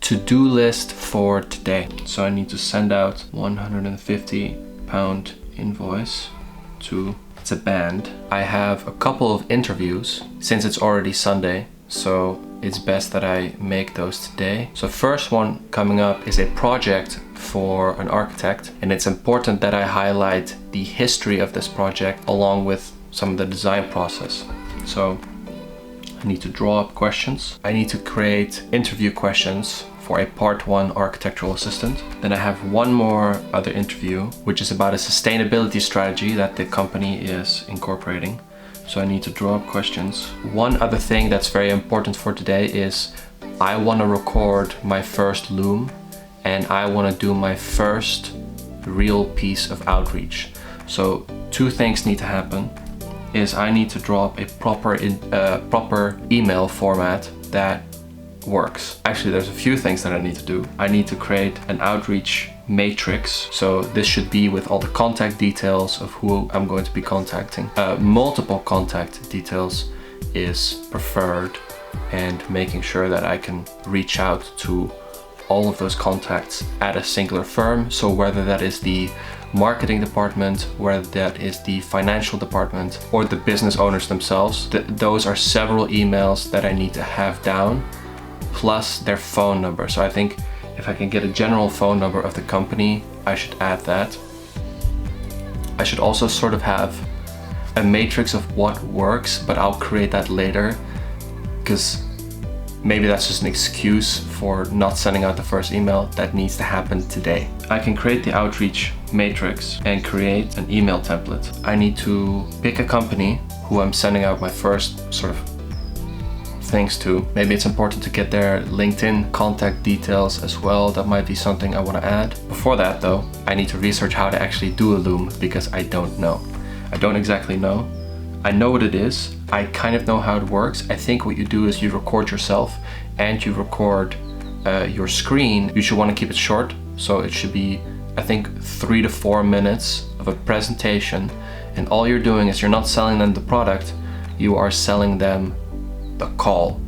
to-do list for today. So I need to send out £150 invoice to, it's a band. I have a couple of interviews since it's already Sunday, so it's best that I make those today. So first one coming up is a project for an architect, and it's important that I highlight the history of this project along with some of the design process. So I need to draw up questions. I need to create interview questions for a part 1 architectural assistant. Then I have one more other interview, which is about a sustainability strategy that the company is incorporating. So I need to draw up questions. One other thing that's very important for today is I want to record my first loom, and I want to do my first real piece of outreach. So 2 things need to happen. Is I need to draw up a proper email format that works. Actually, there's a few things that I need to do. I need to create an outreach matrix. So this should be with all the contact details of who I'm going to be contacting. Multiple contact details is preferred, and making sure that I can reach out to all of those contacts at a singular firm. So whether that is the marketing department, whether that is the financial department, or the business owners themselves, those are several emails that I need to have down, plus their phone number. So I think if I can get a general phone number of the company, I should add that. I should also sort of have a matrix of what works, but I'll create that later, because maybe that's just an excuse for not sending out the first email. That needs to happen today. I can create the outreach matrix and create an email template. I need to pick a company who I'm sending out my first sort of things to. Maybe it's important to get their LinkedIn contact details as well. That might be something I want to add. Before that though, I need to research how to actually do a loom, because I don't know. I don't exactly know. I know what it is. I kind of know how it works. I think what you do is you record yourself and you record your screen. You should want to keep it short. So it should be, I think, 3 to 4 minutes of a presentation. And all you're doing is you're not selling them the product, you are selling them the call.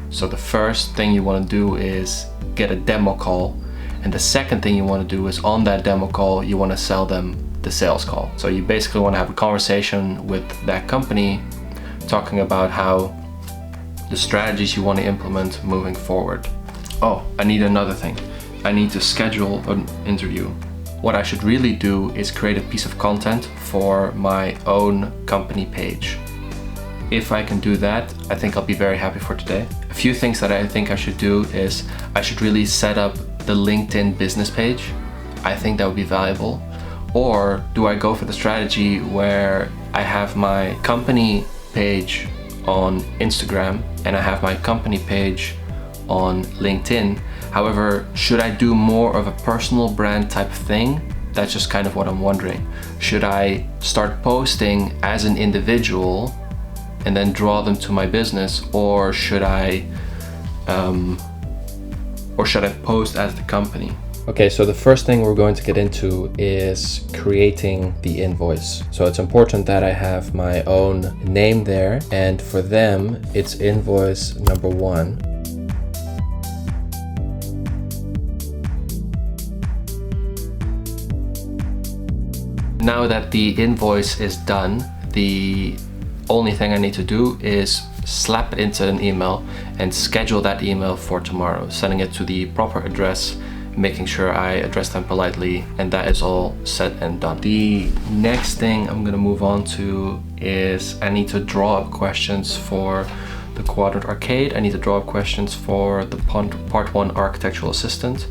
So the first thing you want to do is get a demo call. And the second thing you want to do is on that demo call, you want to sell them the sales call. So you basically want to have a conversation with that company, talking about how the strategies you want to implement moving forward. Oh, I need another thing. I need to schedule an interview. What I should really do is create a piece of content for my own company page. If I can do that, I think I'll be very happy for today. A few things that I think I should do is I should really set up the LinkedIn business page. I think that would be valuable. Or do I go for the strategy where I have my company page on Instagram and I have my company page on LinkedIn? However, should I do more of a personal brand type thing? That's just kind of what I'm wondering. Should I start posting as an individual and then draw them to my business, or should I post as the company? Okay, so the first thing we're going to get into is creating the invoice. So it's important that I have my own name there, and for them, it's invoice number 1. Now that the invoice is done, the only thing I need to do is slap it into an email and schedule that email for tomorrow, sending it to the proper address, making sure I address them politely, and that is all set and done. The next thing I'm gonna move on to is I need to draw up questions for the Quadrant Arcade. I need to draw up questions for the Part 1 Architectural Assistant,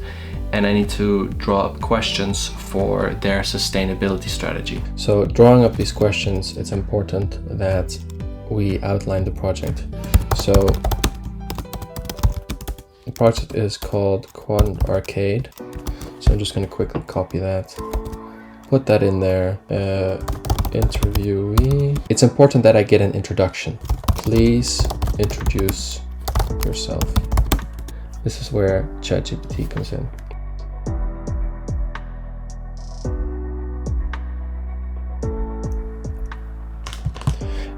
and I need to draw up questions for their sustainability strategy. So drawing up these questions, it's important that we outline the project. So the project is called Quadrant Arcade. So I'm just going to quickly copy that, put that in there. Interviewee. It's important that I get an introduction. Please introduce yourself. This is where ChatGPT comes in.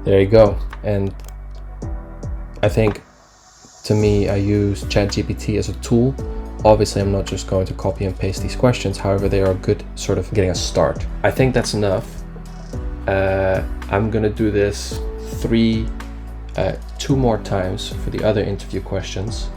There you go. And I think, to me, I use ChatGPT as a tool Obviously, I'm not just going to copy and paste these questions. However, they are good sort of getting a start. I think that's enough. I'm gonna do this two more times for the other interview questions.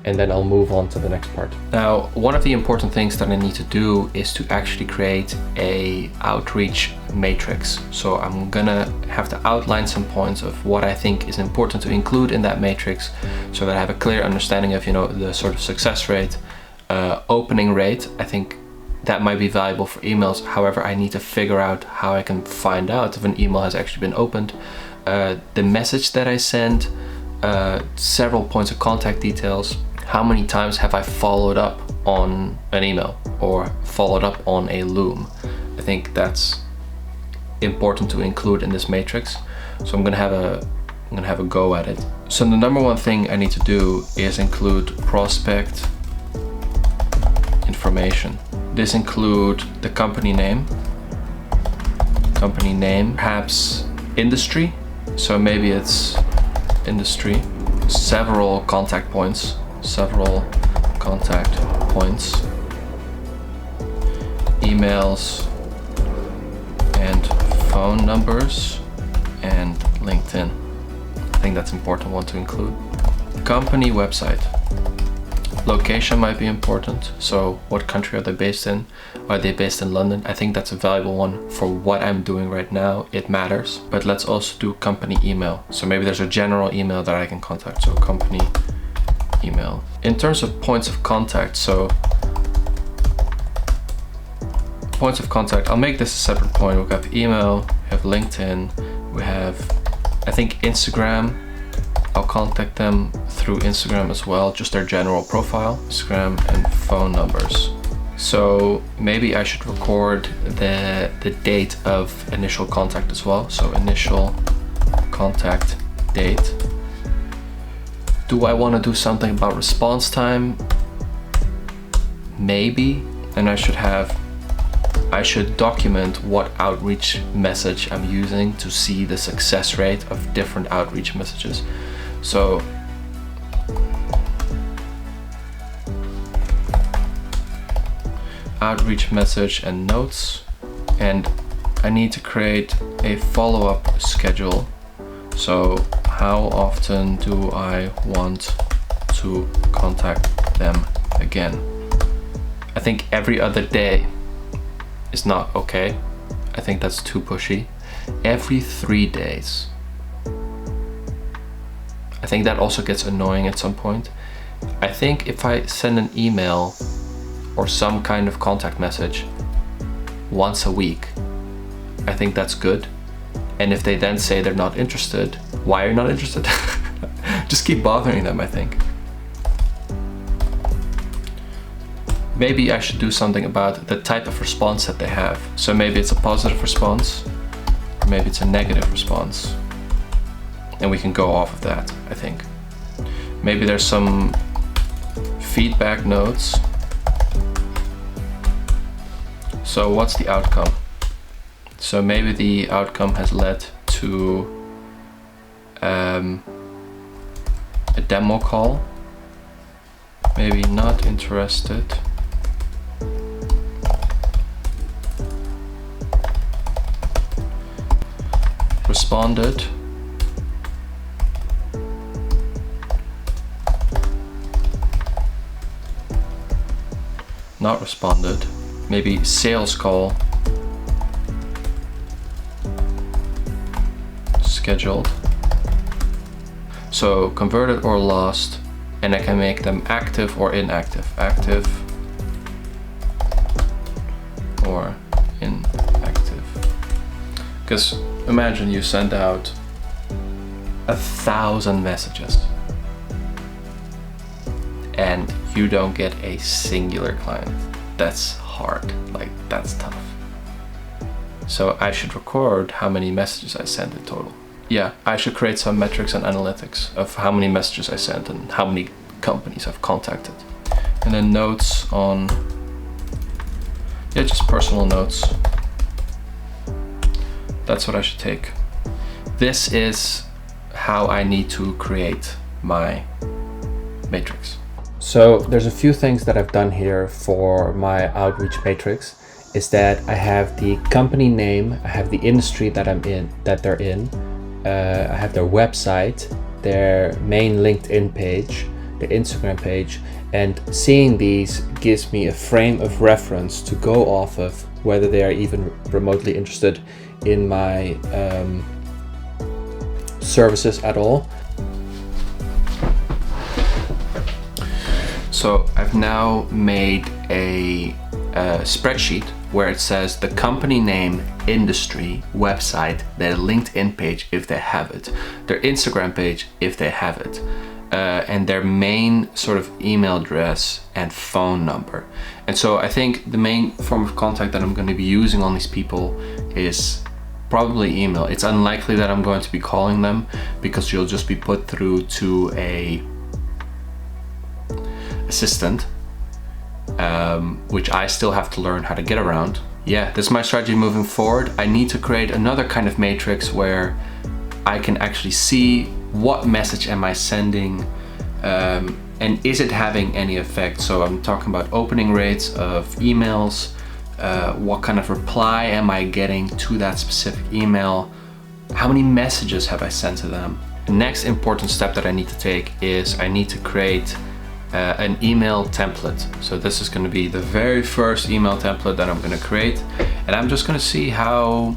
And then I'll move on to the next part. Now, one of the important things that I need to do is to actually create a outreach matrix. So I'm gonna have to outline some points of what I think is important to include in that matrix so that I have a clear understanding of, the sort of success rate, opening rate. I think that might be valuable for emails. However, I need to figure out how I can find out if an email has actually been opened, the message that I send, several points of contact details. How many times have I followed up on an email or followed up on a loom? I think that's important to include in this matrix. So I'm gonna have a go at it. So the number one thing I need to do is include prospect information. This include the company name, perhaps industry. So maybe it's industry, several contact points, emails and phone numbers, and LinkedIn. I think that's an important one to include. Company website. Location might be important. So what country are they based in? Are they based in London? I think that's a valuable one for what I'm doing right now. It matters. But let's also do company email. So maybe there's a general email that I can contact. So company email. In terms of points of contact, I'll make this a separate point. We've got the email, we have LinkedIn, we have, I think, Instagram. I'll contact them through Instagram as well, just their general profile, Instagram, and phone numbers. So maybe I should record the date of initial contact as well. So initial contact date. Do I want to do something about response time? Maybe. And I should document what outreach message I'm using to see the success rate of different outreach messages. So outreach message and notes, and I need to create a follow-up schedule. So how often do I want to contact them again? I think every other day is not okay. I think that's too pushy. Every 3 days. I think that also gets annoying at some point. I think if I send an email or some kind of contact message once a week, I think that's good. And if they then say they're not interested, why are you not interested? Just keep bothering them, I think. Maybe I should do something about the type of response that they have. So maybe it's a positive response, or maybe it's a negative response. And we can go off of that, I think. Maybe there's some feedback notes. So what's the outcome? So maybe the outcome has led to a demo call. Maybe not interested. Responded. Not responded. Maybe sales call. Scheduled. So converted or lost, and I can make them active or inactive. Active or inactive. Because imagine you send out 1,000 messages and you don't get a singular client. That's hard, like that's tough. So I should record how many messages I sent in total. Yeah, I should create some metrics and analytics of how many messages I sent and how many companies I've contacted. And then notes on, yeah, just personal notes. That's what I should take. This is how I need to create my matrix. So there's a few things that I've done here for my outreach matrix. Is that I have the company name, I have the industry that they're in, I have their website, their main LinkedIn page, their Instagram page, and seeing these gives me a frame of reference to go off of, whether they are even remotely interested in my services at all. So I've now made a spreadsheet where it says the company name, industry, website, their LinkedIn page if they have it, their Instagram page if they have it, and their main sort of email address and phone number. And so I think the main form of contact that I'm going to be using on these people is probably email. It's unlikely that I'm going to be calling them, because you'll just be put through to a assistant, which I still have to learn how to get around. Yeah, this is my strategy moving forward. I need to create another kind of matrix where I can actually see what message am I sending, and is it having any effect. So I'm talking about opening rates of emails, what kind of reply am I getting to that specific email, how many messages have I sent to them. The next important step that I need to take is I need to create an email template. So this is going to be the very first email template that I'm going to create, and I'm just going to see how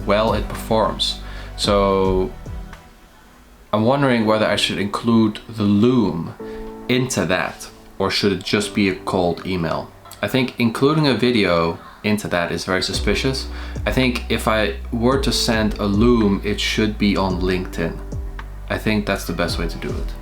well it performs. So I'm wondering whether I should include the loom into that, or should it just be a cold email. I think including a video into that is very suspicious. I think if I were to send a loom, it should be on LinkedIn. I think that's the best way to do it.